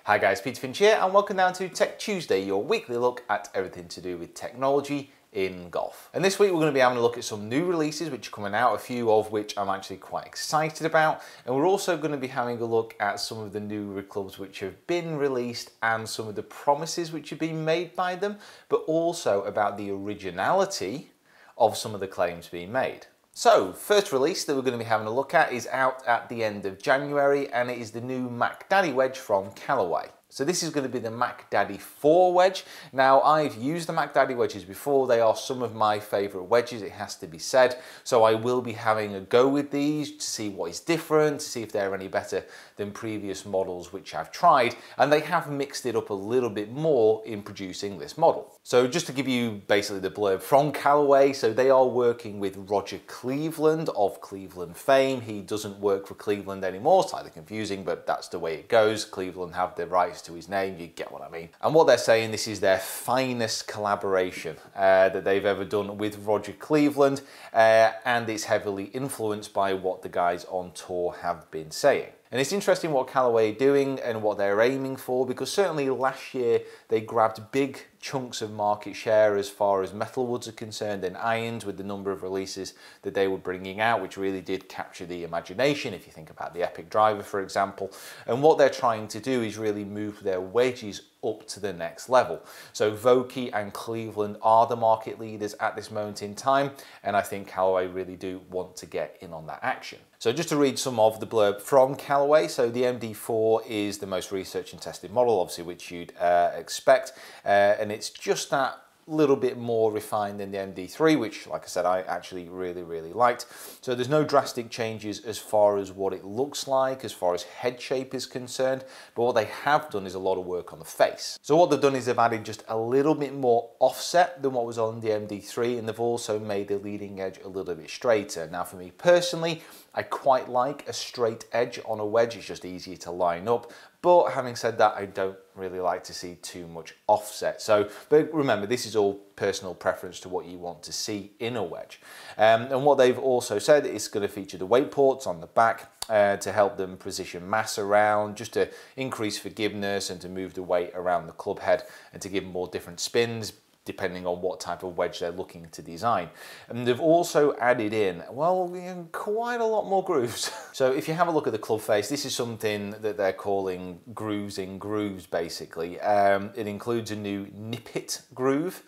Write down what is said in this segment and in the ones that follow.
Hi guys, Peter Finch here and welcome down to Tech Tuesday, your weekly look at everything to do with technology in golf. And this week we're going to be having a look at some new releases which are coming out, a few of which I'm actually quite excited about. And we're also going to be having a look at some of the new clubs which have been released and some of the promises which have been made by them, but also about the originality of some of the claims being made. So, first release that we're going to be having a look at is out at the end of January, and it is the new Mac Daddy Wedge from Callaway. So this is going to be the Mac Daddy 4 wedge. Now, I've used the Mac Daddy wedges before. They are some of my favourite wedges, it has to be said. So I will be having a go with these to see what is different, to see if they're any better than previous models which I've tried. And they have mixed it up a little bit more in producing this model. So just to give you basically the blurb from Callaway, so they are working with Roger Cleveland of Cleveland fame. He doesn't work for Cleveland anymore, slightly confusing, but that's the way it goes. Cleveland have the rights to his name, you get what I mean. And what they're saying, this is their finest collaboration that they've ever done with Roger Cleveland, and it's heavily influenced by what the guys on tour have been saying. And it's interesting what Callaway are doing and what they're aiming for, because certainly last year they grabbed big chunks of market share as far as metalwoods are concerned and irons with the number of releases that they were bringing out, which really did capture the imagination if you think about the Epic Driver, for example. And what they're trying to do is really move their wedges up to the next level. So Vokey and Cleveland are the market leaders at this moment in time, and I think Callaway really do want to get in on that action. So just to read some of the blurb from Callaway, so the MD4 is the most researched and tested model, obviously, which you'd expect, and it's just that little bit more refined than the MD3, which, like I said, I actually really liked. So there's no drastic changes as far as what it looks like, as far as head shape is concerned, but what they have done is a lot of work on the face. So what they've done is they've added just a little bit more offset than what was on the MD3, and they've also made the leading edge a little bit straighter. Now for me personally, I quite like a straight edge on a wedge, it's just easier to line up. But having said that, I don't really like to see too much offset. So, but remember, this is all personal preference to what you want to see in a wedge. And what they've also said is going to feature the weight ports on the back to help them position mass around, just to increase forgiveness and to move the weight around the club head and to give more different spins, depending on what type of wedge they're looking to design. And they've also added in, well, quite a lot more grooves. So if you have a look at the club face, this is something that they're calling grooves in grooves, basically. It includes a new nip-it groove,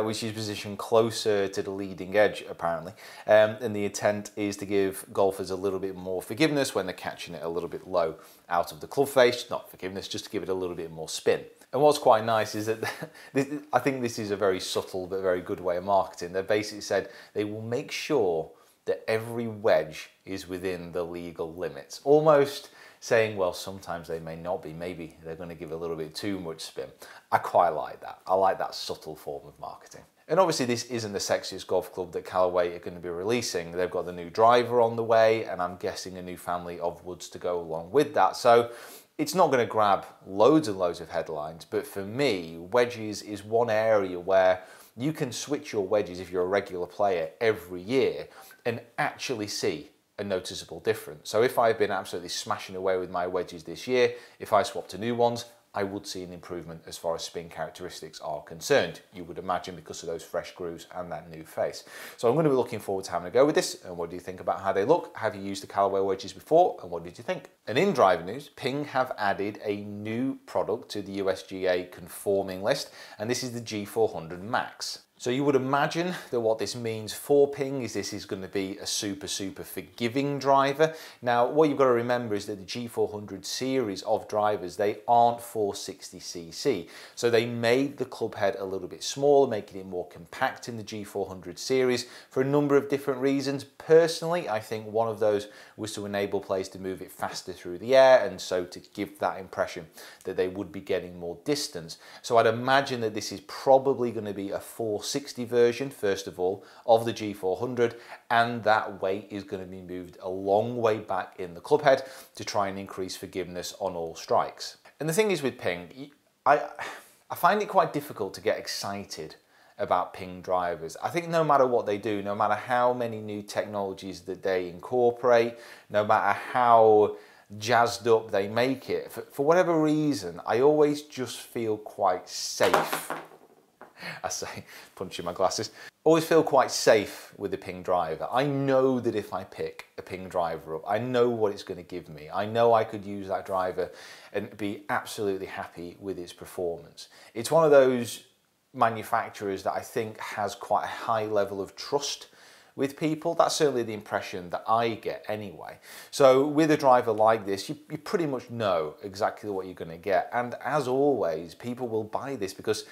which is positioned closer to the leading edge, apparently. And the intent is to give golfers a little bit more forgiveness when they're catching it a little bit low out of the club face. Not forgiveness, just to give it a little bit more spin. And what's quite nice is that I think this is a very subtle but very good way of marketing. They've basically said they will make sure that every wedge is within the legal limits. Almost saying, well, sometimes they may not be. Maybe they're going to give a little bit too much spin. I quite like that. I like that subtle form of marketing. And obviously this isn't the sexiest golf club that Callaway are going to be releasing. They've got the new driver on the way, and I'm guessing a new family of woods to go along with that. So it's not going to grab loads and loads of headlines, but for me, wedges is one area where you can switch your wedges if you're a regular player every year and actually see a noticeable difference. So if I've been absolutely smashing away with my wedges this year, if I swap to new ones, I would see an improvement as far as spin characteristics are concerned. You would imagine, because of those fresh grooves and that new face. So I'm going to be looking forward to having a go with this. And what do you think about how they look? Have you used the Callaway wedges before? And what did you think? And in driver news, Ping have added a new product to the USGA conforming list, and this is the G400 Max. So you would imagine that what this means for Ping is this is going to be a super forgiving driver. Now, what you've got to remember is that the G400 series of drivers, they aren't 460cc. So they made the club head a little bit smaller, making it more compact in the G400 series for a number of different reasons. Personally, I think one of those was to enable players to move it faster through the air, and so to give that impression that they would be getting more distance. So I'd imagine that this is probably going to be a 460 version, first of all, of the G400, and that weight is going to be moved a long way back in the club head to try and increase forgiveness on all strikes. And the thing is with Ping, I find it quite difficult to get excited about Ping drivers. I think no matter what they do, no matter how many new technologies that they incorporate, no matter how jazzed up they make it, for whatever reason, I always just feel quite safe. I say, punching my glasses. Always feel quite safe with the Ping driver. I know that if I pick a Ping driver up, I know what it's going to give me. I know I could use that driver and be absolutely happy with its performance. It's one of those manufacturers that I think has quite a high level of trust with people. That's certainly the impression that I get anyway. So with a driver like this, you pretty much know exactly what you're going to get. And as always, people will buy this because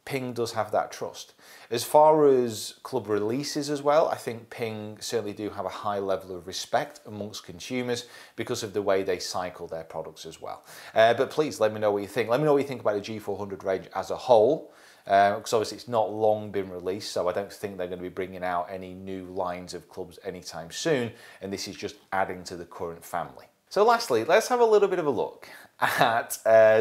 Ping does have that trust. As far as club releases as well, I think Ping certainly do have a high level of respect amongst consumers because of the way they cycle their products as well. But please let me know what you think. Let me know what you think about the G400 range as a whole. Because obviously it's not long been released, so I don't think they're going to be bringing out any new lines of clubs anytime soon, and this is just adding to the current family. So lastly, let's have a little bit of a look at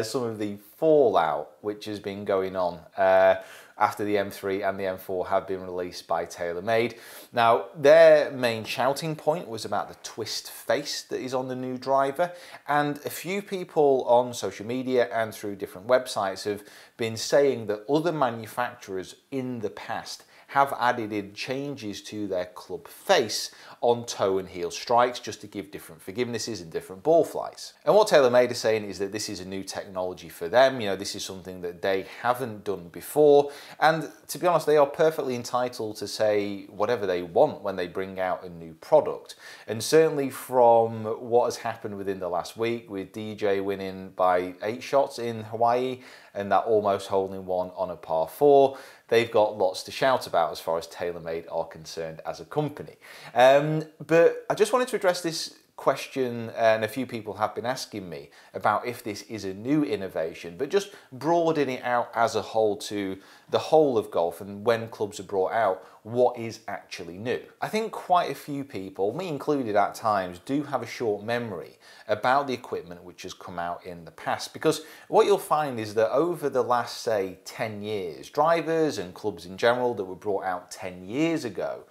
some of the fallout which has been going on after the M3 and the M4 have been released by TaylorMade. Now, their main shouting point was about the twist face that is on the new driver, and a few people on social media and through different websites have been saying that other manufacturers in the past have added in changes to their club face on toe and heel strikes just to give different forgivenesses and different ball flights. And what TaylorMade is saying is that this is a new technology for them. You know, this is something that they haven't done before. And to be honest, they are perfectly entitled to say whatever they want when they bring out a new product. And certainly from what has happened within the last week, with DJ winning by 8 shots in Hawaii and that almost hole-in-one on a par 4, they've got lots to shout about as far as TaylorMade are concerned as a company. But I just wanted to address this question, and a few people have been asking me about if this is a new innovation, but just broadening it out as a whole to the whole of golf, and when clubs are brought out, what is actually new. I think quite a few people, me included at times, do have a short memory about the equipment which has come out in the past, because what you'll find is that over the last, say, 10 years, drivers and clubs in general that were brought out 10 years ago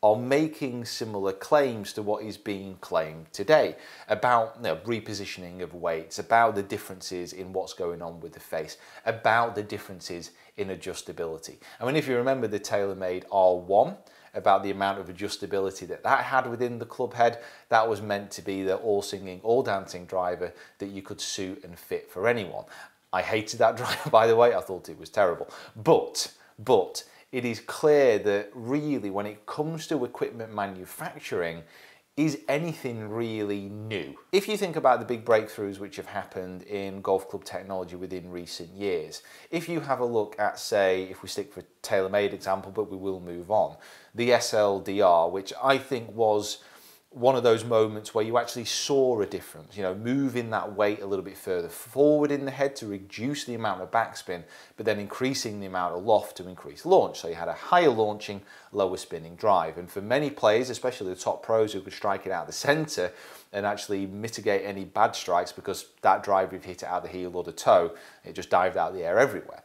are making similar claims to what is being claimed today about, you know, repositioning of weights, about the differences in what's going on with the face, about the differences in adjustability. I mean, if you remember the TaylorMade R1, about the amount of adjustability that had within the club head, that was meant to be the all-singing, all-dancing driver that you could suit and fit for anyone. I hated that driver, by the way. I thought it was terrible. But it is clear that really when it comes to equipment manufacturing, is anything really new? If you think about the big breakthroughs which have happened in golf club technology within recent years, if you have a look at, say, if we stick for TaylorMade example, but we will move on, the SLDR, which I think was one of those moments where you actually saw a difference, you know, moving that weight a little bit further forward in the head to reduce the amount of backspin, but then increasing the amount of loft to increase launch. So you had a higher launching, lower spinning drive. And for many players, especially the top pros who could strike it out of the center and actually mitigate any bad strikes because that drive, if you hit it out of the heel or the toe, it just dived out of the air everywhere.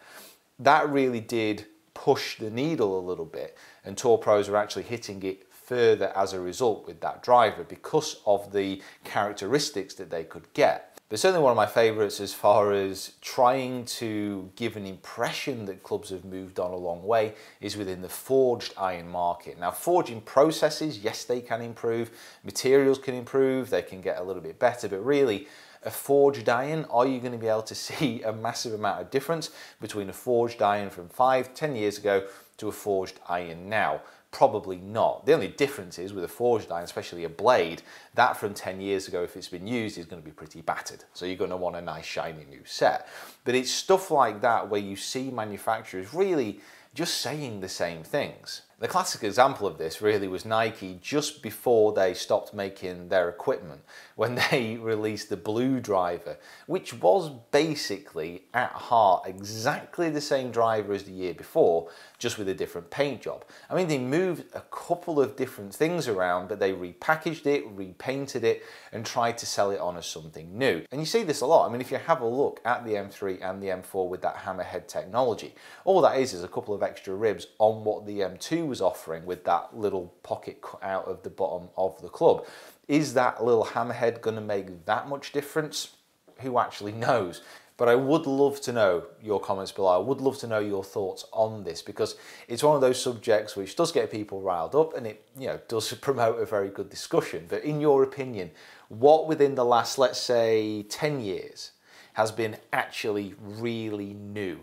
That really did push the needle a little bit, and tour pros are actually hitting it further as a result with that driver because of the characteristics that they could get. But certainly one of my favourites as far as trying to give an impression that clubs have moved on a long way is within the forged iron market. Now, forging processes, yes, they can improve, materials can improve, they can get a little bit better, but really a forged iron, are you going to be able to see a massive amount of difference between a forged iron from 5-10 years ago to a forged iron now? Probably not. The only difference is with a forged iron, especially a blade, that from 10 years ago, if it's been used, is going to be pretty battered. So you're going to want a nice shiny new set. But it's stuff like that where you see manufacturers really just saying the same things. The classic example of this really was Nike just before they stopped making their equipment, when they released the blue driver, which was basically at heart exactly the same driver as the year before, just with a different paint job. I mean, they moved a couple of different things around, but they repackaged it, repainted it, and tried to sell it on as something new. And you see this a lot. I mean, if you have a look at the M3 and the M4 with that hammerhead technology, all that is a couple of extra ribs on what the M2 was offering with that little pocket cut out of the bottom of the club. Is that little hammerhead going to make that much difference? Who actually knows? But I would love to know your comments below. I would love to know your thoughts on this, because it's one of those subjects which does get people riled up, and it, you know, does promote a very good discussion. But in your opinion, what within the last, let's say, 10 years has been actually really new,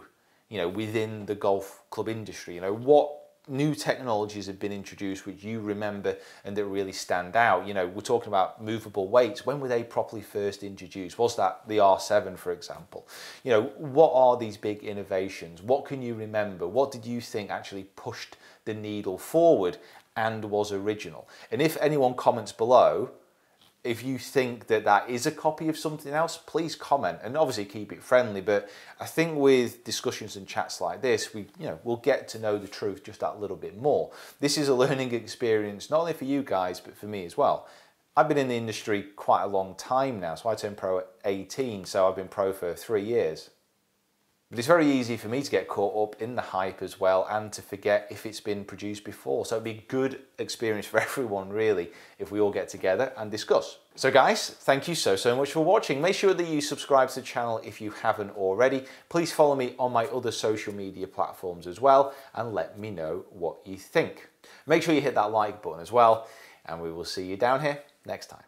you know, within the golf club industry? You know, what new technologies have been introduced which you remember and that really stand out? You know, we're talking about movable weights. When were they properly first introduced? Was that the R7, for example? You know, what are these big innovations? What can you remember? What did you think actually pushed the needle forward and was original? And if anyone comments below, if you think that that is a copy of something else, please comment, and obviously keep it friendly. But I think with discussions and chats like this, we'll get to know the truth just that little bit more. This is a learning experience, not only for you guys, but for me as well. I've been in the industry quite a long time now, so I turned pro at 18, so I've been pro for 3 years. But it's very easy for me to get caught up in the hype as well, and to forget if it's been produced before. So it'd be a good experience for everyone, really, if we all get together and discuss. So guys, thank you so much for watching. Make sure that you subscribe to the channel if you haven't already. Please follow me on my other social media platforms as well, and let me know what you think. Make sure you hit that like button as well, and we will see you down here next time.